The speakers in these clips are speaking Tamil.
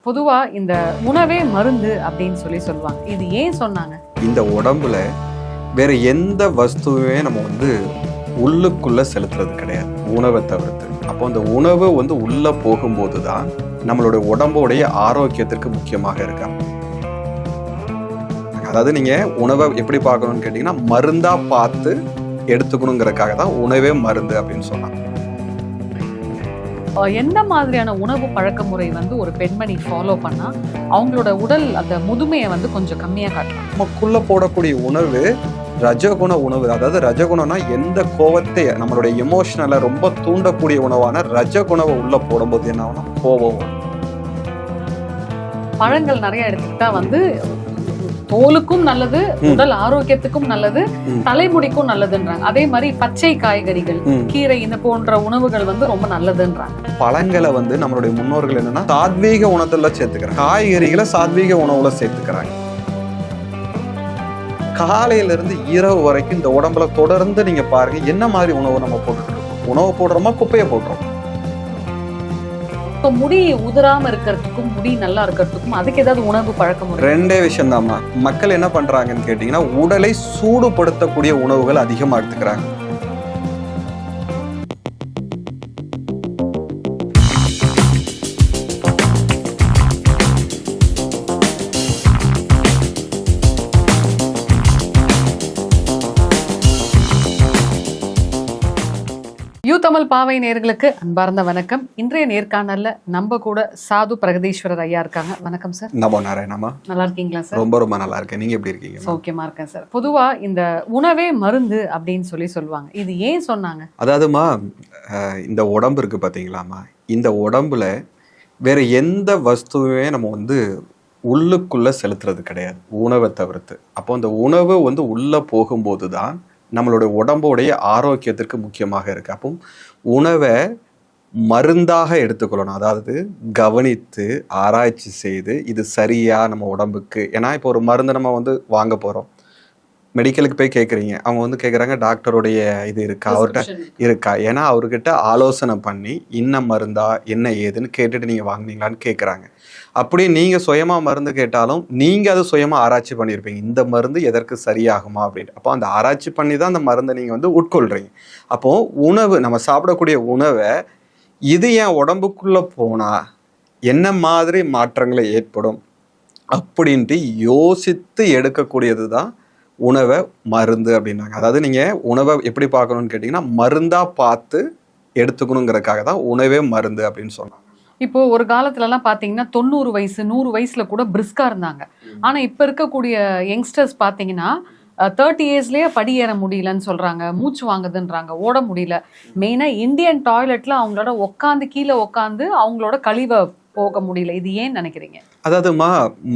பொதுவா இந்த உணவே மருந்து அப்படின்னு சொல்லுவாங்க. இது ஏன் சொன்னாங்க? இந்த உடம்புல வேற எந்த வஸ்துவே நம்ம உள்ளுக்குள்ள செலுத்துறது கிடையாது, உணவை தவிர்த்து. அப்போ அந்த உணவு உள்ள போகும்போது தான் நம்மளுடைய உடம்போடைய ஆரோக்கியத்திற்கு முக்கியமாக இருக்கா. அதாவது நீங்க உணவை எப்படி பார்க்கணும்னு கேட்டீங்கன்னா, மருந்தா பார்த்து எடுத்துக்கணுங்கிறதுக்காக தான் உணவே மருந்து அப்படின்னு சொன்னாங்க. எந்த மாதிரியான உணவு பழக்க முறை ஒரு பெண்மணி ஃபாலோ பண்ணா அவங்களோட உடல் அந்த முதுமையை கொஞ்சம் கம்மியா காட்டலாம்? நமக்குள்ள போடக்கூடிய உணவு ரஜகுண உணவு. அதாவது ரஜகுணம்னா எந்த கோவத்தை, நம்மளுடைய எமோஷனலை ரொம்ப தூண்டக்கூடிய உணவான ரஜகுணவை உள்ள போடும்போது என்ன ஆகும்னா கோபம். பழங்கள் நிறைய எடுத்துக்கிட்டா தோலுக்கும் நல்லது, உடல் ஆரோக்கியத்துக்கும் நல்லது, தலைமுடிக்கும் நல்லதுன்றாங்க. அதே மாதிரி பச்சை காய்கறிகள், கீரை இந்த போன்ற உணவுகள் ரொம்ப நல்லதுன்றாங்க. பழங்களை நம்மளுடைய முன்னோர்கள் என்னன்னா சாத்வீக உணவுல சேர்த்துக்கிறாங்க, காய்கறிகளை சாத்வீக உணவுல சேர்த்துக்கிறாங்க. காலையில இருந்து இரவு வரைக்கும் இந்த உடம்புல தொடர்ந்து நீங்க பாருங்க, என்ன மாதிரி உணவு நம்ம போட்டுட்டு இருக்கோம். உணவு போடுறோமா, குப்பையை போடுறோம். இப்போ முடி உதிராம இருக்கிறதுக்கும் முடி நல்லா இருக்கிறதுக்கும் அதுக்கு ஏதாவது உணவு பழக்கம்? ரெண்டே விஷயம் தான்மா. மக்கள் என்ன பண்றாங்கன்னு கேட்டீங்கன்னா, உடலை சூடுபடுத்தக்கூடிய உணவுகள் அதிகமா எடுத்துக்கிறாங்க. யூ தமிழ் பாவை நேயர்களுக்கு அன்பார்ந்த வணக்கம். இன்றைய நேர்காணல்ல நம்ம கூட சாது பிரகதீஸ்வரர் ஐயா இருக்காங்க. வணக்கம் சார். நமோ நாராயணமா. நல்லா இருக்கீங்களா சார்? ரொம்ப ரொம்ப நல்லா இருக்கேன். நீங்க எப்படி இருக்கீங்க? சௌக்கியமா இருக்கேன் சார். பொதுவா இந்த உணவே மருந்து அப்படின்னு சொல்லுவாங்க. இது ஏன் சொன்னாங்க? அதாவதுமா, இந்த உடம்பு இருக்கு பாத்தீங்களாமா, இந்த உடம்புல வேற எந்த வஸ்துவே நம்ம உள்ளுக்குள்ள செலுத்துறது கிடையாது, உணவை தவிர்த்து. அப்போ அந்த உணவு உள்ள போகும்போது தான் நம்மளுடைய உடம்போடைய ஆரோக்கியத்திற்கு முக்கியமாக இருக்கு. அப்போ உணவை மருந்தாக எடுத்துக்கொள்ளணும். அதாவது கவனித்து ஆராய்ச்சி செய்து இது சரியா நம்ம உடம்புக்கு. ஏன்னா இப்போ ஒரு மருந்து நம்ம வாங்க போறோம், மெடிக்கலுக்கு போய் கேட்குறீங்க, அவங்க கேட்குறாங்க டாக்டருடைய இது இருக்கா, அவர்கிட்ட இருக்கா. ஏன்னா அவர்கிட்ட ஆலோசனை பண்ணி இன்ன மருந்தா என்ன ஏதுன்னு கேட்டுட்டு நீங்கள் வாங்கினீங்களான்னு கேட்குறாங்க. அப்படி நீங்கள் சுயமாக மருந்து கேட்டாலும் நீங்கள் அது சுயமாக ஆராய்ச்சி பண்ணியிருப்பீங்க, இந்த மருந்து எதற்கு சரியாகுமா அப்படின்ட்டு. அப்போ அந்த ஆராய்ச்சி பண்ணி தான் அந்த மருந்தை நீங்கள் உட்கொள்கிறீங்க. அப்போது உணவு, நம்ம சாப்பிடக்கூடிய உணவை இது என் உடம்புக்குள்ளே போனால் என்ன மாதிரி மாற்றங்களை ஏற்படும் அப்படின்ட்டு யோசித்து எடுக்கக்கூடியது தான் உணவை மருந்து அப்படின்னாங்க. அதாவது நீங்கள் உணவை எப்படி பார்க்கணும்னு கேட்டிங்கன்னா, மருந்தாக பார்த்து எடுத்துக்கணுங்கிறதுக்காக தான் உணவே மருந்து அப்படின்னு சொன்னாங்க. இப்போ ஒரு காலத்துலலாம் பார்த்தீங்கன்னா 90 வயசு 100 வயசுல கூட பிரிஸ்கா இருந்தாங்க. ஆனால் இப்போ இருக்கக்கூடிய யங்ஸ்டர்ஸ் பார்த்தீங்கன்னா 30 இயர்ஸ்லேயே படி ஏற முடியலன்னு சொல்கிறாங்க, மூச்சு வாங்குதுன்றாங்க, ஓட முடியல. மெயினாக இந்தியன் டாய்லெட்டில் அவங்களோட கீழே உட்காந்து அவங்களோட கழிவை போக முடியல. இது ஏன் நினைக்கிறீங்க? அதாவதுமா,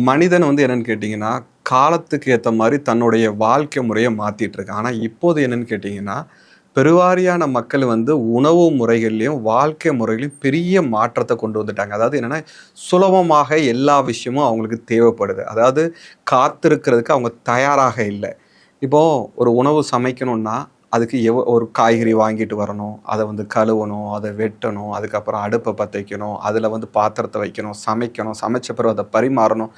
மனிதன் என்னன்னு கேட்டிங்கன்னா காலத்துக்கு ஏற்ற மாதிரி தன்னுடைய வாழ்க்கை முறையை மாற்றிட்டு இருக்கு. ஆனால் இப்போது என்னன்னு கேட்டிங்கன்னா, பெருவாரியான மக்கள் உணவு முறைகள்லையும் வாழ்க்கை முறைகளையும் பெரிய மாற்றத்தை கொண்டு வந்துட்டாங்க. அதாவது என்னென்னா, சுலபமாக எல்லா விஷயமும் அவங்களுக்கு தேவைப்படுது. அதாவது காத்திருக்கிறதுக்கு அவங்க தயாராக இல்லை. இப்போது ஒரு உணவு சமைக்கணும்னா அதுக்கு ஒரு காய்கறி வாங்கிட்டு வரணும், அதை கழுவணும், அதை வெட்டணும், அதுக்கப்புறம் அடுப்பை பற்ற வைக்கணும், அதில் பாத்திரத்தை வைக்கணும், சமைக்கணும், சமைச்ச பிறகு அதை பரிமாறணும்.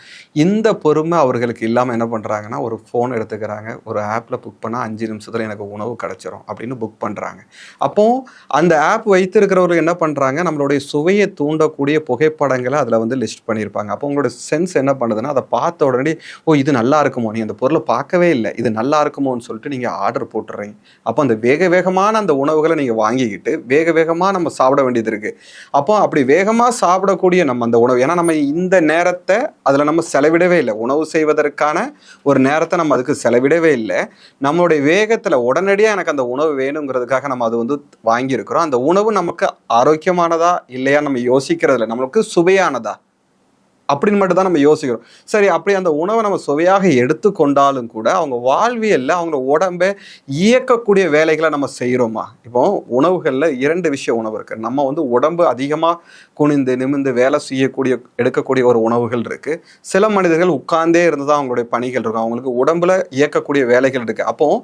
இந்த பொறுமை அவர்களுக்கு இல்லாமல் என்ன பண்ணுறாங்கன்னா, ஒரு ஃபோன் எடுத்துக்கிறாங்க, ஒரு ஆப்பில் புக் பண்ணால் 5 நிமிஷத்தில் எனக்கு உணவு கிடச்சிரும் அப்படின்னு புக் பண்ணுறாங்க. அப்போது அந்த ஆப் வைத்திருக்கிறவர்கள் என்ன பண்ணுறாங்க, நம்மளுடைய சுவையை தூண்டக்கூடிய புகைப்படங்களை அதில் லிஸ்ட் பண்ணியிருப்பாங்க. அப்போ உங்களோட சென்ஸ் என்ன பண்ணுதுன்னா, அதை பார்த்த உடனே ஓ இது நல்லா இருக்குமோ, நீ அந்த பொருளை பார்க்கவே இல்லை, இது நல்லா இருக்குமோன்னு சொல்லிட்டு நீங்கள் ஆர்டர் போட்டுடுறீங்க. அப்போ அந்த வேகமான அந்த உணவுகளை நீங்கள் வாங்கிக்கிட்டு வேகமாக நம்ம சாப்பிட வேண்டியது இருக்குது. அப்போ அப்படி வேகமாக சாப்பிடக்கூடிய நம்ம அந்த உணவு, ஏன்னா நம்ம இந்த நேரத்தை அதில் நம்ம செலவிடவே இல்லை, உணவு செய்வதற்கான ஒரு நேரத்தை நம்ம அதுக்கு செலவிடவே இல்லை. நம்மளுடைய வேகத்தில் உடனடியாக எனக்கு அந்த உணவு வேணுங்கிறதுக்காக நம்ம அது வாங்கியிருக்கிறோம். அந்த உணவு நமக்கு ஆரோக்கியமானதா இல்லையா நம்ம யோசிக்கிறதில்ல, நம்மளுக்கு சுவையானதா அப்படின்னு மட்டும் தான் நம்ம யோசிக்கிறோம். சரி, அப்படி அந்த உணவை நம்ம சுவையாக எடுத்துக்கொண்டாலும் கூட அவங்க வாழ்வியல்ல அவங்க உடம்பை இயக்கக்கூடிய வேலைகளை நம்ம செய்கிறோமா? இப்போ உணவுகளில் 2 விஷயம் உணவு இருக்குது. நம்ம உடம்பு அதிகமாக குனிந்து நிமிந்து வேலை செய்யக்கூடிய எடுக்கக்கூடிய ஒரு உணவுகள் இருக்குது. சில மனிதர்கள் உட்கார்ந்தே இருந்து தான் அவங்களுடைய பணிகள் இருக்கும், அவங்களுக்கு உடம்புல இயக்கக்கூடிய வேலைகள் இருக்குது. அப்போது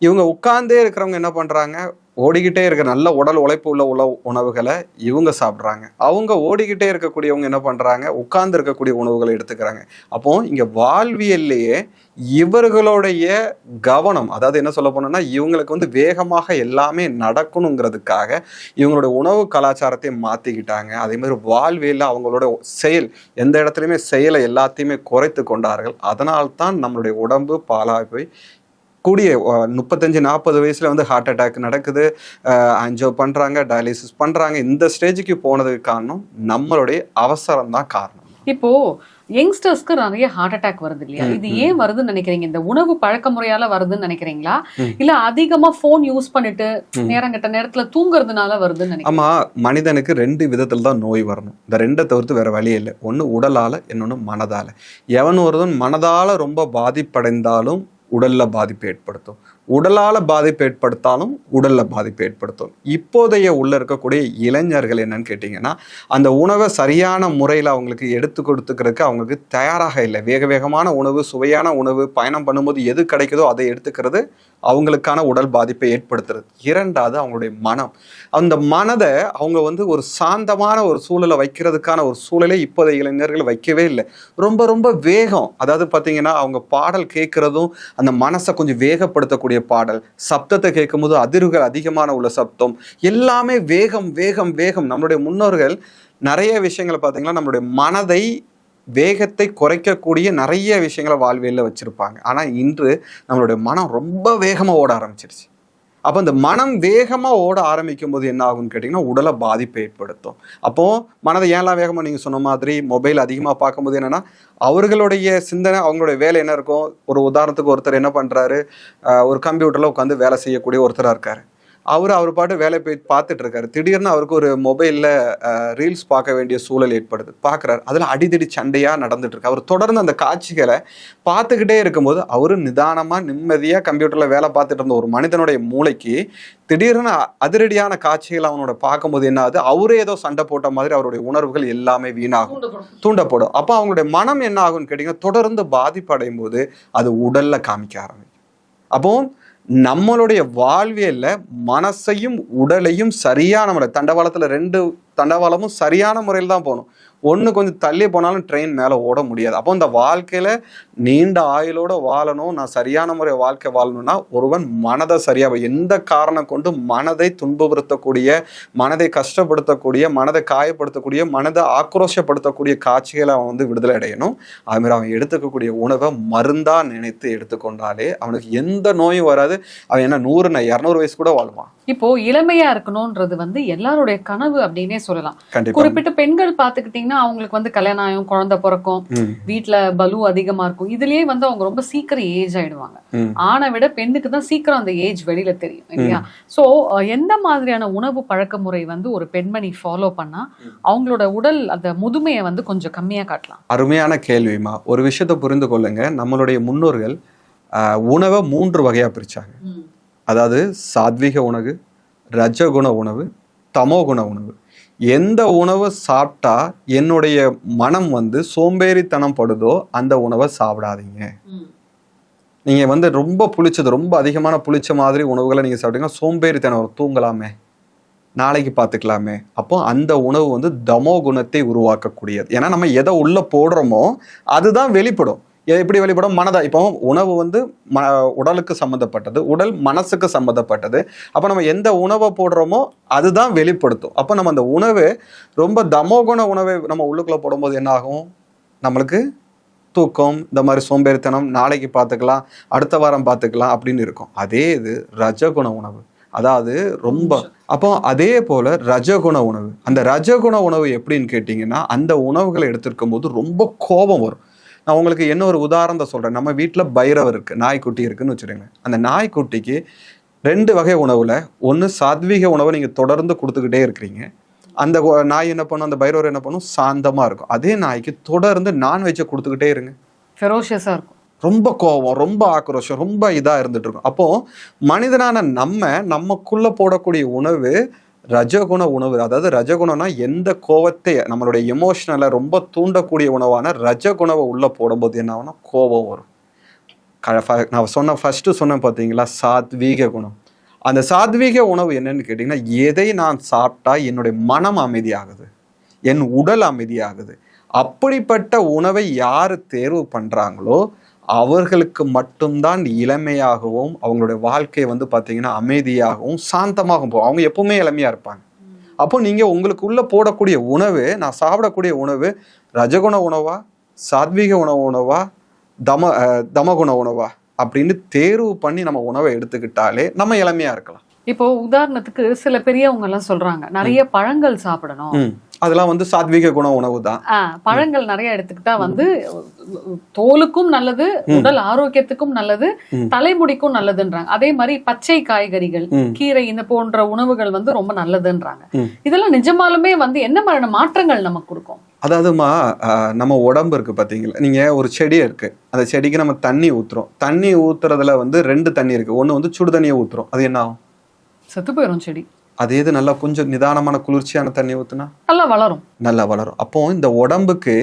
இவங்க உட்கார்ந்தே இருக்கிறவங்க என்ன பண்ணுறாங்க, ஓடிக்கிட்டே இருக்கிற நல்ல உடல் உழைப்பு உள்ள உணவுகளை இவங்க சாப்பிட்றாங்க. அவங்க ஓடிக்கிட்டே இருக்கக்கூடியவங்க என்ன பண்ணுறாங்க, உட்கார்ந்து இருக்கக்கூடிய உணவுகளை எடுத்துக்கிறாங்க. அப்போ இங்கே வாழ்வியல்லையே இவர்களுடைய கவனம், அதாவது என்ன சொல்ல போனோம்னா இவங்களுக்கு வந்து வேகமாக எல்லாமே நடக்கணுங்கிறதுக்காக இவங்களுடைய உணவு கலாச்சாரத்தை மாற்றிக்கிட்டாங்க. அதே மாதிரி வாழ்வியலில் அவங்களோட செயல், எந்த இடத்துலையுமே செயலை எல்லாத்தையுமே குறைத்து கொண்டார்கள். அதனால்தான் நம்மளுடைய உடம்பு பாழாய் போய் கூடிய 35-40 வயசுல வந்து ஹார்ட் அட்டாக் நடக்குது, ஆன்ஜியோ பண்றாங்க, டயாலிசிஸ் பண்றாங்க. இந்த ஸ்டேஜுக்கு போனதுக்கு காரணம் நம்மளுடைய அவசரம் தான் காரணம். இப்போ யங்ஸ்டர்ஸ்க்கு நிறைய ஹார்ட் அட்டாக் வருது இல்லையா, இது ஏன் வருதுன்னு நினைக்கிறீங்க? இந்த உணவு பழக்க முறையால வருதுன்னு நினைக்கிறீங்களா, இல்ல அதிகமா போன் யூஸ் பண்ணிட்டு நேரங்கட்ட நேரத்துல தூங்குறதுனால வருதுன்னு நினைக்கிறீங்க? ஆமா, மனிதனுக்கு 2 விதத்துல தான் நோய் வரணும். இந்த 2 தவிர்த்து வேற வழி இல்லை. ஒண்ணு உடலால, இன்னொன்னு மனதால. எவன் ஒருவன் மனதால ரொம்ப பாதிப்படைந்தாலும் உடல்ல பாதிப்பு ஏற்படுத்தும், உடலால பாதிப்பு ஏற்படுத்தாலும் உடல்ல பாதிப்பு ஏற்படுத்தும். இப்போதைய உள்ள இருக்கக்கூடிய இளைஞர்கள் என்னன்னு கேட்டீங்கன்னா, அந்த உணவை சரியான முறையில் அவங்களுக்கு எடுத்து கொடுத்துக்கிறதுக்கு அவங்களுக்கு தயாராக இல்லை. வேகமான உணவு, சுவையான உணவு, பயணம் பண்ணும்போது எது கிடைக்குதோ அதை எடுத்துக்கிறது அவங்களுக்கான உடல் பாதிப்பை ஏற்படுத்துறது. 2வது அவங்களுடைய மனம். அந்த மனதை அவங்க வந்து ஒரு சாந்தமான ஒரு சூழலை வைக்கிறதுக்கான ஒரு சூழலை இப்போதைய இளைஞர்கள் வைக்கவே இல்லை. ரொம்ப வேகம். அதாவது பார்த்தீங்கன்னா அவங்க பாடல் கேட்கறதும் அந்த மனசை கொஞ்சம் வேகப்படுத்தக்கூடிய பாடல், சப்தத்தை கேட்கும் போது அதிர்வுகள் அதிகமான உள்ள சப்தம், எல்லாமே வேகம். நம்மளுடைய முன்னோர்கள் நிறைய விஷயங்களை பார்த்தீங்கன்னா நம்மளுடைய மனதை வேகத்தை குறைக்கக்கூடிய நிறைய விஷயங்களை வாழ்வியல்ல வச்சிருப்பாங்க. ஆனா இன்று நம்மளுடைய மனம் ரொம்ப வேகமா ஓட ஆரம்பிச்சிருச்சு. அப்போ இந்த மனம் வேகமா ஓட ஆரம்பிக்கும் போது என்ன ஆகும்னு கேட்டீங்கன்னா உடலை பாதிப்பை ஏற்படுத்தும். அப்போ மனதை ஏன்லாம் வேகமா நீங்க சொன்ன மாதிரி மொபைல் அதிகமா பார்க்கும்போது என்னன்னா அவர்களுடைய சிந்தனை, அவங்களுடைய வேலை என்ன இருக்கும். ஒரு உதாரணத்துக்கு ஒருத்தர் என்ன பண்றாரு, ஒரு கம்ப்யூட்டர்ல உட்காந்து வேலை செய்யக்கூடிய ஒருத்தரா இருக்காரு. அவர் பாட்டு வேலையை போய் பார்த்துட்டு இருக்காரு. திடீர்னு அவருக்கு ஒரு மொபைலில் ரீல்ஸ் பார்க்க வேண்டிய சூழல் ஏற்படுது. பார்க்குறாரு, அதில் அடிதடி சண்டையாக நடந்துட்டு இருக்கு. அவர் தொடர்ந்து அந்த காட்சிகளை பார்த்துக்கிட்டே இருக்கும்போது அவரு நிதானமாக நிம்மதியாக கம்ப்யூட்டரில் வேலை பார்த்துட்டு இருந்த ஒரு மனிதனுடைய மூளைக்கு திடீர்னு அதிரடியான காட்சிகள் அவனோட பார்க்கும்போது என்ன ஆகுது, அவரே ஏதோ சண்டை போட்ட மாதிரி அவருடைய உணர்வுகள் எல்லாமே வீணாகும், தூண்டப்படும். அப்போ அவங்களுடைய மனம் என்ன ஆகும்னு கேட்டிங்கன்னா தொடர்ந்து பாதிப்படையும் போது அது உடலில் காமிக்க ஆரம்பிக்கும். அப்போ நம்மளுடைய வாழ்வியல்ல மனசையும் உடலையும் சரியான முறை, தண்டவாளத்துல 2 தண்டவாளமும் சரியான முறையில் தான் போகணும். ஒன்று கொஞ்சம் தள்ளி போனாலும் ட்ரெயின் மேலே ஓட முடியாது. அப்போ இந்த வாழ்க்கையில் நீண்ட ஆயுளோட வாழணும், நான் சரியான முறை வாழ்க்கை வாழணும்னா ஒருவன் மனதை சரியாக, எந்த காரணம் கொண்டு மனதை துன்புறுத்தக்கூடிய, மனதை கஷ்டப்படுத்தக்கூடிய, மனதை காயப்படுத்தக்கூடிய, மனதை ஆக்ரோஷப்படுத்தக்கூடிய காட்சிகளை அவன் வந்து விடுதலை அடையணும். அதுமாதிரி அவன் எடுத்துக்கக்கூடிய உணவை மருந்தாக நினைத்து எடுத்துக்கொண்டாலே அவனுக்கு எந்த நோயும் வராது. அவன் என்ன 100-200 வயசு கூட வாழ்வான். இப்போ இளமையா இருக்கணும்ன்றது வந்து எல்லாருடைய கனவு அப்படின்னே சொல்லலாம். கண்டிப்பா. குறிப்பிட்ட பெண்கள் பாத்துக்கிட்டீங்கன்னா அவங்களுக்கு வந்து கல்யாணம் ஆகும், குழந்தை பிறக்கும், வீட்டுல பலு அதிகமா இருக்கும். இதுலயே வந்து அவங்க ரொம்ப சீக்கிரம் ஏஜ் ஆயிடுவாங்க. ஆணை விட பெண்ணுக்கு தான் சீக்கிரம் அந்த ஏஜ் வெளியில தெரியும் இல்லையா? சோ எந்த மாதிரியான உணவு பழக்க முறை வந்து ஒரு பெண்மணி ஃபாலோ பண்ணா அவங்களோட உடல் அந்த முதுமையை வந்து கொஞ்சம் கம்மியா காட்டலாம்? அருமையான கேள்விமா. ஒரு விஷயத்தை புரிந்து கொள்ளுங்க, நம்மளுடைய முன்னோர்கள் உணவை 3 வகையா பிரிச்சாங்க. அதாவது சாத்விக உணவு, ரஜகுண உணவு, தமோகுண உணவு. எந்த உணவை சாப்பிட்டா என்னுடைய மனம் வந்து சோம்பேறித்தனம் படுதோ அந்த உணவை சாப்பிடாதீங்க. நீங்க வந்து ரொம்ப புளிச்சது, ரொம்ப அதிகமான புளிச்ச மாதிரி உணவுகளை நீங்க சாப்பிட்டீங்கன்னா சோம்பேறித்தனம், தூங்கலாமே, நாளைக்கு பார்த்துக்கலாமே. அப்போ அந்த உணவு வந்து தமோ குணத்தை உருவாக்கக்கூடியது. ஏன்னா நம்ம எதை உள்ள போடுறோமோ அதுதான் வெளிப்படும். எப்படி வெளிப்படும்? மனதா. இப்போ உணவு வந்து உடலுக்கு சம்மந்தப்பட்டது, உடல் மனசுக்கு சம்மந்தப்பட்டது. அப்போ நம்ம எந்த உணவை போடுறோமோ அதுதான் வெளிப்படுத்தும். அப்போ நம்ம அந்த உணவு ரொம்ப தமோகுண உணவை நம்ம உள்ளுக்குள்ள போடும்போது என்ன ஆகும், நம்மளுக்கு தூக்கம், இந்த மாதிரி சோம்பேறித்தனம், நாளைக்கு பார்த்துக்கலாம், அடுத்த வாரம் பார்த்துக்கலாம் அப்படின்னு இருக்கும். அதே இது ரஜகுண உணவு, அதாவது ரொம்ப. அப்போ அதே போல ரஜகுண உணவு, அந்த ரஜகுண உணவு எப்படின்னு கேட்டிங்கன்னா அந்த உணவுகளை எடுத்துருக்கும் போது ரொம்ப கோபம் வரும். நான் உங்களுக்கு என்ன ஒரு உதாரணத்தை சொல்கிறேன். நம்ம வீட்டில் பைரவர் இருக்குது, நாய்க்குட்டி இருக்குன்னு வச்சுருங்க. அந்த நாய்க்குட்டிக்கு 2 வகை உணவில், ஒன்று சாத்வீக உணவை நீங்கள் தொடர்ந்து கொடுத்துக்கிட்டே இருக்கிறீங்க, அந்த நாய் என்ன பண்ணும், அந்த பைரவர் என்ன பண்ணும், சாந்தமாக இருக்கும். அதே நாய்க்கு தொடர்ந்து நான்வெஜ்ஜை கொடுத்துக்கிட்டே இருங்க, ஃபெரோஷியஸாக இருக்கும், ரொம்ப கோபம், ரொம்ப ஆக்ரோஷம், ரொம்ப இதாக இருந்துட்டு இருக்கும். அப்போது மனிதனான நமக்குள்ளே போடக்கூடிய உணவு ரஜகுண உணவு. அதாவது ரஜகுணம்னா எந்த கோபத்தை, நம்மளுடைய எமோஷனலை ரொம்ப தூண்டக்கூடிய உணவான ரஜகுணவை உள்ளே போடும்போது என்ன ஆகும்னா கோபம் வரும். நான் ஃபஸ்ட்டு சொன்னேன் பார்த்தீங்களா, சாத்வீக குணம். அந்த சாத்வீக உணவு என்னன்னு கேட்டிங்கன்னா, எதை நான் சாப்பிட்டா என்னுடைய மனம் அமைதியாகுது, என் உடல் அமைதியாகுது, அப்படிப்பட்ட உணவை யார் தேர்வு பண்ணுறாங்களோ அவர்களுக்கு மட்டும்தான் இளமையாகவும் அவங்களுடைய வாழ்க்கை வந்து பார்த்தீங்கன்னா அமைதியாகவும் சாந்தமாகவும் போகும். அவங்க எப்பவுமே இளமையாக இருப்பாங்க. அப்போ நீங்கள் உங்களுக்குள்ள போடக்கூடிய உணவு, நான் சாப்பிடக்கூடிய உணவு ரஜகுண உணவா, சாத்வீக உணவா, தமகுண உணவா அப்படின்னு தேர்வு பண்ணி நம்ம உணவை எடுத்துக்கிட்டாலே நம்ம இளமையா இருக்கலாம். இப்போ உதாரணத்துக்கு சில பெரியவங்க எல்லாம் சொல்றாங்க நிறைய பழங்கள் சாப்பிடணும், அதெல்லாம் வந்து சாத்வீக குண உணவு தான். பழங்கள் நிறைய எடுத்துக்கிட்டா வந்து தோலுக்கும் நல்லது, உடல் ஆரோக்கியத்துக்கும் நல்லது, தலைமுடிக்கும் நல்லதுன்றாங்க. அதே மாதிரி பச்சை காய்கறிகள், கீரை இந்த போன்ற உணவுகள் வந்து ரொம்ப நல்லதுன்றாங்க. இதெல்லாம் நிஜமாலுமே வந்து என்ன மாதிரியான மாற்றங்கள் நமக்கு கொடுக்கும்? அதாவதுமா நம்ம உடம்பு இருக்கு பாத்தீங்களா, நீங்க ஒரு செடி இருக்கு, அந்த செடிக்கு நம்ம தண்ணி ஊத்துறோம். தண்ணி ஊத்துறதுல வந்து 2 தண்ணி இருக்கு. ஒண்ணு வந்து சுடு தண்ணியை ஊத்துறோம், அது என்ன ஆகும்? செத்து போயிடும் செடி. அது எது நல்லா கொஞ்சம் நிதானமான குளிர்ச்சியான தண்ணி ஊத்துனா நல்லா வளரும். அப்போ இந்த உடம்புக்கு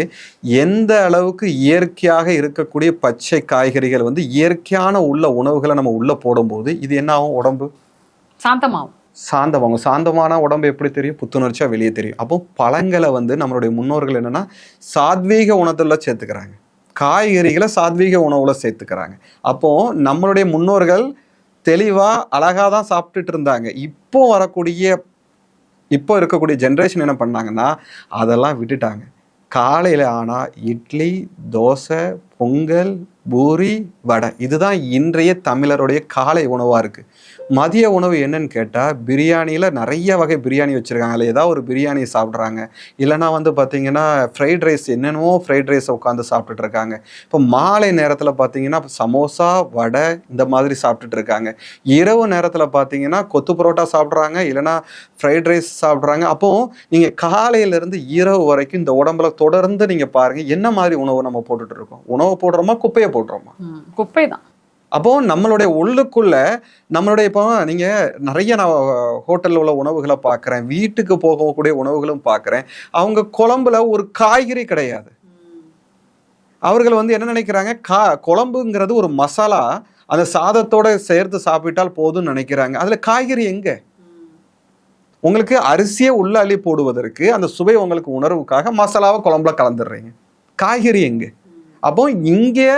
எந்த அளவுக்கு இயற்கையாக இருக்கக்கூடிய பச்சை காய்கறிகள் வந்து இயற்கையான உள்ள உணவுகளை நம்ம உள்ள போடும்போது இது என்ன ஆகும்? உடம்பு சாந்தமாகும். சாந்தமான உடம்பு எப்படி தெரியும்? புத்துணர்ச்சியா வெளியே தெரியும். அப்போ பழங்களை வந்து நம்மளுடைய முன்னோர்கள் என்னன்னா சாத்வீக உணவுல சேர்த்துக்கிறாங்க, காய்கறிகளை சாத்வீக உணவுல சேர்த்துக்கிறாங்க. அப்போ நம்மளுடைய முன்னோர்கள் தெளிவா அழகா தான் சாப்பிட்டுட்டு இருந்தாங்க. இப்போ இருக்கக்கூடிய ஜென்ரேஷன் என்ன பண்ணாங்கன்னா அதெல்லாம் விட்டுட்டாங்க. காலையில ஆனா இட்லி, தோசை, பொங்கல், பூரி, வடை, இதுதான் இன்றைய தமிழருடைய காலை உணவா இருக்கு. மதிய உணவு என்னன்னு கேட்டா பிரியாணியில நிறைய வகை பிரியாணி வச்சிருக்காங்க, அதில் ஏதாவது ஒரு பிரியாணி சாப்பிட்றாங்க. இல்லைன்னா வந்து பார்த்தீங்கன்னா ஃப்ரைட் ரைஸ், என்னென்னவோ ஃப்ரைட் ரைஸை உட்காந்து சாப்பிட்டுட்டு இருக்காங்க. இப்போ மாலை நேரத்தில் பார்த்தீங்கன்னா சமோசா, வடை இந்த மாதிரி சாப்பிட்டுட்டு இருக்காங்க. இரவு நேரத்தில் பார்த்தீங்கன்னா கொத்து பரோட்டா சாப்பிட்றாங்க, இல்லைன்னா ஃப்ரைட் ரைஸ் சாப்பிட்றாங்க. அப்போ நீங்கள் காலையிலேருந்து இரவு வரைக்கும் இந்த உடம்புல தொடர்ந்து நீங்கள் பாருங்க என்ன மாதிரி உணவு நம்ம போட்டுட்டு இருக்கோம். உணவு போடுறோமா, குப்பையை போடுறோமா? குப்பை தான். அப்போ நம்மளுடைய உள்ளுக்குள்ள நம்மளுடைய இப்போ நீங்க நிறைய நான் ஹோட்டல்ல உள்ள உணவுகளை பார்க்குறேன், வீட்டுக்கு போகக்கூடிய உணவுகளும் பார்க்குறேன். அவங்க குழம்புல ஒரு காய்கறி கிடையாது. அவர்கள் வந்து என்ன நினைக்கிறாங்க, குழம்புங்கிறது ஒரு மசாலா, அந்த சாதத்தோட சேர்த்து சாப்பிட்டால் போதும்னு நினைக்கிறாங்க. அதுல காய்கறி எங்க? உங்களுக்கு அரிசியை உள்ள அள்ளி போடுவதற்கு அந்த சுவை உங்களுக்கு உணர்வுக்காக மசாலாவை குழம்புல கலந்துடுறீங்க, காய்கறி எங்க? அப்போ இங்கே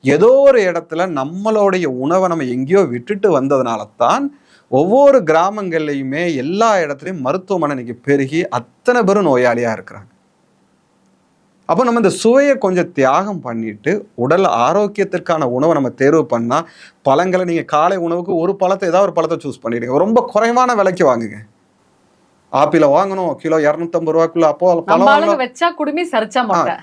ஏதோ ஒரு இடத்துல நம்மளுடைய உணவை நம்ம எங்கேயோ விட்டுட்டு வந்ததுனால தான் ஒவ்வொரு கிராமங்கள்லையுமே எல்லா இடத்துலையும் மருத்துவமனை இன்னைக்கு பெருகி அத்தனை பேரும் நோயாளியா இருக்கிறாங்க. அப்போ நம்ம இந்த சுவையை கொஞ்சம் தியாகம் பண்ணிட்டு உடல் ஆரோக்கியத்திற்கான உணவை நம்ம தேர்வு பண்ணா, பழங்களை நீங்க காலை உணவுக்கு ஒரு பழத்தை ஏதாவது ஒரு பழத்தை சூஸ் பண்ணிடுங்க, ரொம்ப குறைவான விலைக்கு வாங்குங்க. ஆப்பிள வாங்கணும் கிலோ 250 ரூபாய்க்குள்ள, அப்போ பழம் வச்சா குடுமி சரிச்சா மாட்டேன்.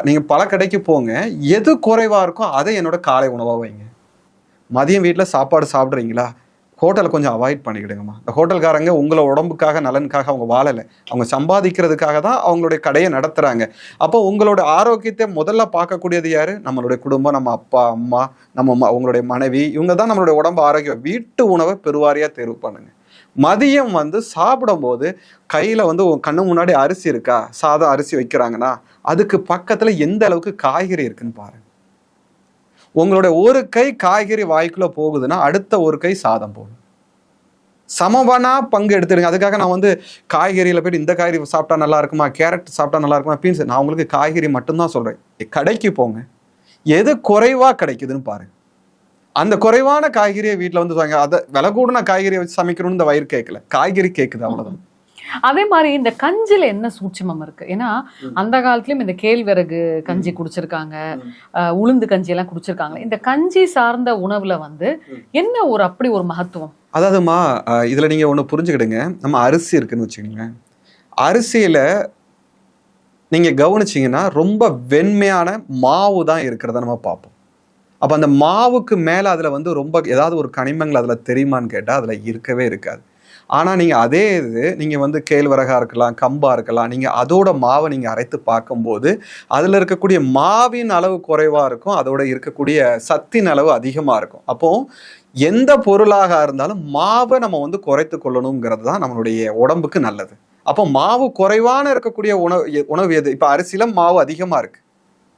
நீங்க பல கடைக்கு போங்க, எது குறைவா இருக்கோ அதை என்னோட காலை உணவா வைங்க. மதியம் வீட்டுல சாப்பாடு சாப்பிடுறீங்களா, ஹோட்டலை கொஞ்சம் அவாய்ட் பண்ணிக்கிடுங்கம்மா. இந்த ஹோட்டல்காரங்க உங்களோட உடம்புக்காக நலனுக்காக அவங்க வாழலை, அவங்க சம்பாதிக்கிறதுக்காக தான் அவங்களுடைய கடையை நடத்துறாங்க. அப்போ உங்களோட ஆரோக்கியத்தை முதல்ல பார்க்கக்கூடியது யாரு? நம்மளுடைய குடும்பம், நம்ம அப்பா அம்மா, உங்களுடைய மனைவி, இவங்க தான் நம்மளுடைய உடம்பு ஆரோக்கியம். வீட்டு உணவை பெருவாரியா தேர்வு பண்ணுங்க. மதியம் வந்து சாப்பிடும் போது கையில வந்து கண்ணு முன்னாடி அரிசி இருக்கா, சாதம் அரிசி வைக்கிறாங்கன்னா அதுக்கு பக்கத்துல எந்த அளவுக்கு காய்கறி இருக்குன்னு பாருங்க. உங்களுடைய ஒரு கை காய்கறி வாய்க்குள்ள போகுதுன்னா அடுத்த ஒரு கை சாதம் போகும். சமவனா பங்கு எடுத்துடுங்க. அதுக்காக நான் வந்து காய்கறியில போயிட்டு இந்த காய்கறி சாப்பிட்டா நல்லா இருக்குமா, கேரட் சாப்பிட்டா நல்லா இருக்குமா, பீன்ஸ், நான் உங்களுக்கு காய்கறி மட்டும்தான் சொல்றேன். கடைக்கு போங்க, எது குறைவா கிடைக்குதுன்னு பாருங்க. அந்த குறைவான காய்கறியை வீட்டில் வந்து அதை விலை கூடன காய்கறியை வச்சு சமைக்கணும்னு இந்த வயிறு கேட்கல, காய்கறி கேட்குது, அவ்வளவுதான். அதே மாதிரி இந்த கஞ்சில என்ன சூட்சமம் இருக்கு? ஏன்னா அந்த காலத்துலயும் இந்த கேழ்வரகு கஞ்சி குடிச்சிருக்காங்க, உளுந்து கஞ்சி எல்லாம் குடிச்சிருக்காங்க. இந்த கஞ்சி சார்ந்த உணவுல வந்து என்ன ஒரு அப்படி ஒரு மகத்துவம்? அதாவதுமா இதுல நீங்க ஒண்ணு புரிஞ்சுக்கிடுங்க. நம்ம அரிசி இருக்குன்னு வச்சுக்கோங்க, அரிசியில நீங்க கவனிச்சீங்கன்னா ரொம்ப வெண்மையான மாவு தான் இருக்கிறத நம்ம பார்ப்போம். அப்போ அந்த மாவுக்கு மேலே அதில் வந்து ரொம்ப ஏதாவது ஒரு கனிமங்கள் அதில் தெரியுமான்னு கேட்டால் அதில் இருக்கவே இருக்காது. ஆனால் நீங்கள் அதே இது நீங்கள் வந்து கேழ்வரகாக இருக்கலாம், கம்பாக இருக்கலாம், நீங்கள் அதோட மாவை நீங்கள் அரைத்து பார்க்கும்போது அதில் இருக்கக்கூடிய மாவின் அளவு குறைவாக இருக்கும், அதோட இருக்கக்கூடிய சத்தின் அளவு அதிகமாக இருக்கும். அப்போது எந்த பொருளாக இருந்தாலும் மாவை நம்ம வந்து குறைத்து கொள்ளணுங்கிறது தான் நம்மளுடைய உடம்புக்கு நல்லது. அப்போ மாவு குறைவான இருக்கக்கூடிய உணவு எது? இப்போ அரிசியில் மாவு அதிகமாக இருக்குது,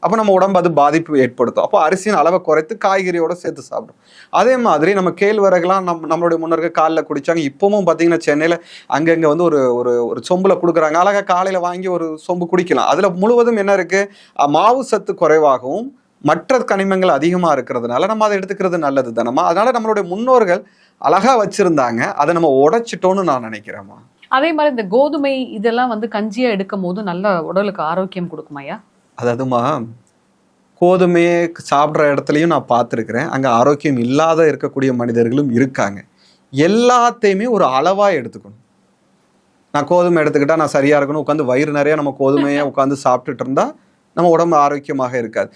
அப்போ நம்ம உடம்பு அது பாதிப்பு ஏற்படுத்தும். அப்போ அரிசியின் அளவை குறைத்து காய்கறியோட சேர்த்து சாப்பிடும். அதே மாதிரி நம்ம கேழ்வரகுலாம் நம்மளுடைய முன்னோர்கள் காலைல குடிச்சாங்க. இப்பவும் பார்த்தீங்கன்னா சென்னையில் அங்கங்கே வந்து ஒரு ஒரு ஒரு சொம்பில் கொடுக்குறாங்க. அழகாக காலையில் வாங்கி ஒரு சொம்பு குடிக்கலாம். அதில் முழுவதும் என்ன இருக்குது, மாவு சத்து குறைவாகவும் மற்ற கனிமங்கள் அதிகமாக இருக்கிறதுனால நம்ம அதை எடுத்துக்கிறது நல்லது தானம்மா. அதனால நம்மளுடைய முன்னோர்கள் அழகா வச்சிருந்தாங்க, அதை நம்ம உடைச்சிட்டோம்னு நான் நினைக்கிறேம்மா. அதே மாதிரி இந்த கோதுமை இதெல்லாம் வந்து கஞ்சியா எடுக்கும் போது நல்ல உடலுக்கு ஆரோக்கியம் கொடுக்குமாயா? அதாவதுமா, கோதுமையை சாப்பிட்ற இடத்துலையும் நான் பார்த்துருக்கிறேன், அங்கே ஆரோக்கியம் இல்லாத இருக்கக்கூடிய மனிதர்களும் இருக்காங்க. எல்லாத்தையுமே ஒரு அளவாக எடுத்துக்கணும். நான் கோதுமை எடுத்துக்கிட்டா நான் சரியா இருக்கணும், உட்காந்து வயிறு நிறைய நம்ம கோதுமையை உட்காந்து சாப்பிட்டுட்டு இருந்தா நம்ம உடம்பு ஆரோக்கியமாக இருக்காது.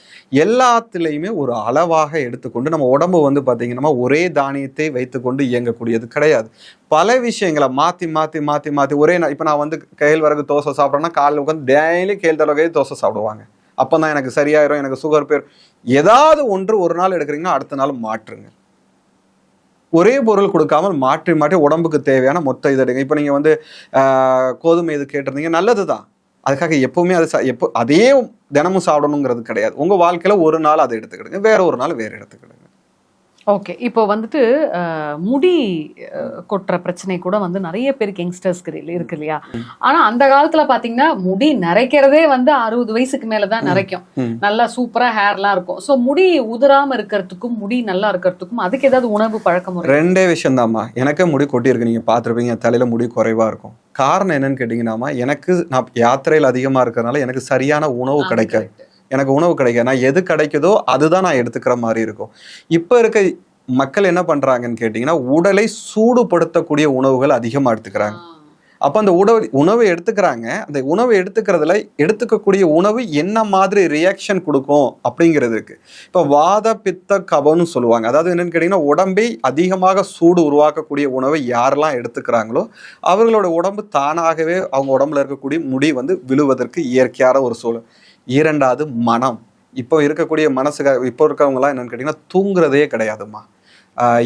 எல்லாத்துலேயுமே ஒரு அளவாக எடுத்துக்கொண்டு நம்ம உடம்பு வந்து பார்த்தீங்கன்னா ஒரே தானியத்தை வைத்துக்கொண்டு இயங்கக்கூடியது கிடையாது. பல விஷயங்களை மாற்றி மாற்றி மாற்றி மாற்றி ஒரே இப்போ நான் வந்து கேழ்வரகு தோசை சாப்பிட்றேன்னா காலையில் உட்காந்து டெய்லி கேழ்வரகு தோசை சாப்பிடுவாங்க. அப்போ தான் எனக்கு சரியாயிரும், எனக்கு சுகர் பேர். ஏதாவது ஒன்று ஒரு நாள் எடுக்கிறீங்கன்னா அடுத்த நாள் மாற்றுங்க. ஒரே பொருள் கொடுக்காமல் மாற்றி மாற்றி உடம்புக்கு தேவையான மொத்த இது எடுங்க. இப்போ நீங்கள் வந்து கோதுமை இது கேட்டிருந்தீங்க, நல்லது தான். அதுக்காக எப்பவுமே அது அதே தினமும் சாப்பிடணுங்கிறது கிடையாது. உங்க வாழ்க்கையில ஒரு நாள் அதை எடுத்துக்கிடுங்க, வேற ஒரு நாள் வேற எடுத்துக்கிடுங்க. ஓகே, இப்போ வந்துட்டு முடி கொட்டுற பிரச்சனை கூட வந்து நிறைய பேருக்கு யங்ஸ்டர்ஸ்க்கு இருக்கு இல்லையா? ஆனா அந்த காலத்துல பாத்தீங்கன்னா முடி நரைக்கிறதே வந்து 60 வயசுக்கு மேலதான் நரைக்கும். நல்லா சூப்பரா ஹேர்லாம் இருக்கும். சோ முடி உதிராம இருக்கிறதுக்கும் முடி நல்லா இருக்கிறதுக்கும் அதுக்கு ஏதாவது உணவு பழக்கம்? ரெண்டே விஷயம் தான்மா. எனக்கே முடி கொட்டி இருக்கு, நீங்க பாத்துருப்பீங்க, தலையில முடி குறைவா இருக்கும். காரணம் என்னன்னு கேட்டீங்கன்னா, நான் யாத்திரையில் அதிகமா இருக்கிறதுனால எனக்கு சரியான உணவு கிடைக்காது. எனக்கு உணவு கிடைக்காது. நான் எது கிடைக்குதோ அதுதான் நான் எடுத்துக்கிற மாதிரி இருக்கும். இப்போ இருக்க மக்கள் என்ன பண்றாங்கன்னு கேட்டிங்கன்னா, உடலை சூடுபடுத்தக்கூடிய உணவுகள் அதிகமாக எடுத்துக்கிறாங்க. அப்போ அந்த உணவை எடுத்துக்கிறாங்க. அந்த உணவை எடுத்துக்கிறதுல எடுத்துக்கக்கூடிய உணவு என்ன மாதிரி ரியாக்ஷன் கொடுக்கும் அப்படிங்கிறது இருக்கு. இப்போ வாத பித்த கபம்னு சொல்லுவாங்க. அதாவது என்னன்னு கேட்டிங்கன்னா, உடம்பை அதிகமாக சூடு உருவாக்கக்கூடிய உணவை யாரெல்லாம் எடுத்துக்கிறாங்களோ அவர்களோட உடம்பு தானாகவே அவங்க உடம்புல இருக்கக்கூடிய முடி வந்து விழுவதற்கு இயற்கையான ஒரு சூழல். இரண்டாவது மனம். இப்போ இருக்கக்கூடிய இப்போ இருக்கவங்கலாம் என்னன்னு கேட்டிங்கன்னா தூங்குறதே கிடையாதுமா.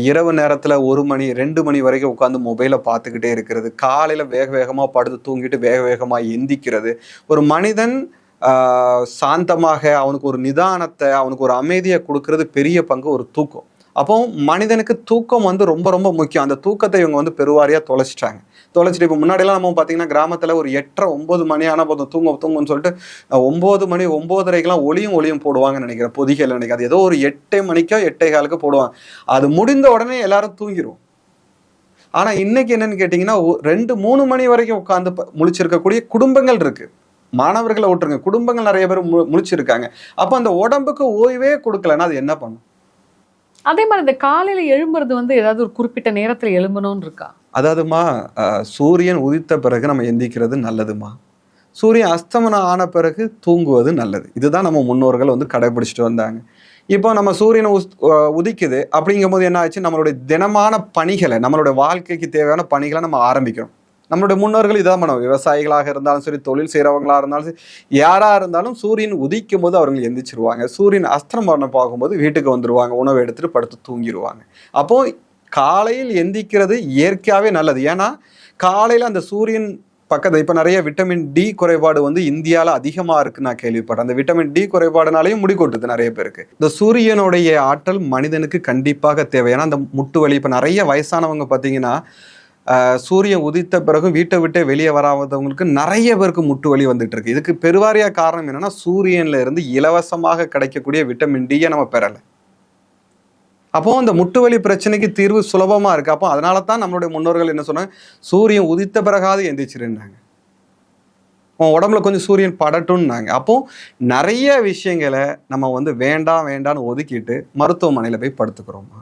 இரவு நேரத்தில் 1 மணி 2 மணி வரைக்கும் உட்காந்து மொபைலை பார்த்துக்கிட்டே இருக்கிறது. காலையில் வேக வேகமாக படுத்து தூங்கிட்டு வேக வேகமாக எந்திக்கிறது. ஒரு மனிதன் சாந்தமாக அவனுக்கு ஒரு நிதானத்தை, அவனுக்கு ஒரு அமைதியை கொடுக்கறது பெரிய பங்கு ஒரு தூக்கம். அப்போ மனிதனுக்கு தூக்கம் வந்து ரொம்ப ரொம்ப முக்கியம். அந்த தூக்கத்தை இவங்க வந்து பெருவாரியாக தொலைச்சிட்டாங்க. இப்போ முன்னாடியெல்லாம் நம்ம பார்த்தீங்கன்னா கிராமத்தில் ஒரு 8:30 9 மணி ஆனால் போதும் தூங்குன்னு சொல்லிட்டு 9 மணி 9:30க்கெல்லாம் ஒளியும் போடுவாங்கன்னு நினைக்கிறேன். பொதிகையில் நினைக்கிறேன். அது ஏதோ ஒரு 8 மணிக்கோ 8:15க்கு போடுவாங்க. அது முடிந்த உடனே எல்லாரும் தூங்கிடும். ஆனால் இன்னைக்கு என்னன்னு கேட்டிங்கன்னா 2-3 மணி வரைக்கும் உட்காந்து முழிச்சிருக்கக்கூடிய குடும்பங்கள் இருக்கு. மாணவர்களை விட்டுருங்க, குடும்பங்கள் நிறைய பேர் முழிச்சிருக்காங்க. அப்போ அந்த உடம்புக்கு ஓய்வே கொடுக்கலன்னா அது என்ன பண்ணும்? அதே மாதிரி இந்த காலையில எழும்புறது வந்து ஏதாவது ஒரு குறிப்பிட்ட நேரத்துல எழும்பணும்னு இருக்கா? அதாவதுமா, சூரியன் உதித்த பிறகு நம்ம எந்திக்கிறது நல்லதுமா. சூரியன் அஸ்தமனம் ஆன பிறகு தூங்குவது நல்லது. இதுதான் நம்ம முன்னோர்கள் வந்து கடைபிடிச்சிட்டு வந்தாங்க. இப்போ நம்ம சூரியனை உதிக்குது அப்படிங்கும் போது என்ன ஆச்சு, நம்மளுடைய தினமான பணிகளை, நம்மளுடைய வாழ்க்கைக்கு தேவையான பணிகளை நம்ம ஆரம்பிக்கிறோம். நம்மளுடைய முன்னோர்கள் இதான் பண்ணுவோம். விவசாயிகளாக இருந்தாலும் சரி, தொழில் செய்கிறவங்களாக இருந்தாலும் சரி, யாராக இருந்தாலும் சூரியன் உதிக்கும் போது அவர்கள் எந்திரிச்சிருவாங்க. சூரியன் அஸ்தமனம் பார்க்கும்போது வீட்டுக்கு வந்துடுவாங்க, உணவு எடுத்துட்டு படுத்து தூங்கிடுவாங்க. அப்போ காலையில் எந்திக்கிறது இயற்கையாகவே நல்லது. ஏன்னா காலையில் அந்த சூரியன் பக்கத்தில் இப்போ நிறைய விட்டமின் டி குறைபாடு வந்து இந்தியாவில் அதிகமாக இருக்குன்னு நான் கேள்விப்பட்டேன். அந்த விட்டமின் டி குறைபாடுனாலையும் முடி கொட்டுது நிறைய பேருக்கு. இந்த சூரியனுடைய ஆற்றல் மனிதனுக்கு கண்டிப்பாக தேவை. ஏன்னா அந்த முட்டு வலி, இப்போ நிறைய வயசானவங்க பார்த்தீங்கன்னா சூரியன் உதித்த பிறகு வீட்டை விட்டே வெளியே வராதவங்களுக்கு நிறைய பேருக்கு முட்டு வலி வந்துட்டு இருக்கு. இதுக்கு பெருவாரியா காரணம் என்னன்னா, சூரியன்ல இருந்து இலவசமாக கிடைக்கக்கூடிய விட்டமின் டியை நம்ம பெறலை. அப்போ அந்த முட்டு வலி பிரச்சனைக்கு தீர்வு சுலபமா இருக்கு. அப்போ அதனால தான் நம்மளுடைய முன்னோர்கள் என்ன சொன்னாங்க, சூரியன் உதித்த பிறகாவது எந்திரிச்சிருந்தாங்க, உன் உடம்புல கொஞ்சம் சூரியன் படட்டும்னாங்க. அப்போ நிறைய விஷயங்களை நம்ம வந்து வேண்டான்னு ஒதுக்கிட்டு மருத்துவமனையில போய் படுத்துக்கிறோமா.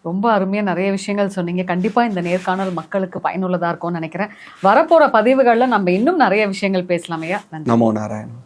ரொம்ப அருமையாக நிறைய விஷயங்கள் சொன்னீங்க. கண்டிப்பாக இந்த நேர்காணல் மக்களுக்கு பயனுள்ளதாக இருக்கும்னு நினைக்கிறேன். வரப்போகிற பதிவுகளில் நம்ம இன்னும் நிறைய விஷயங்கள் பேசலாமையா. நமோ நாராயணன்.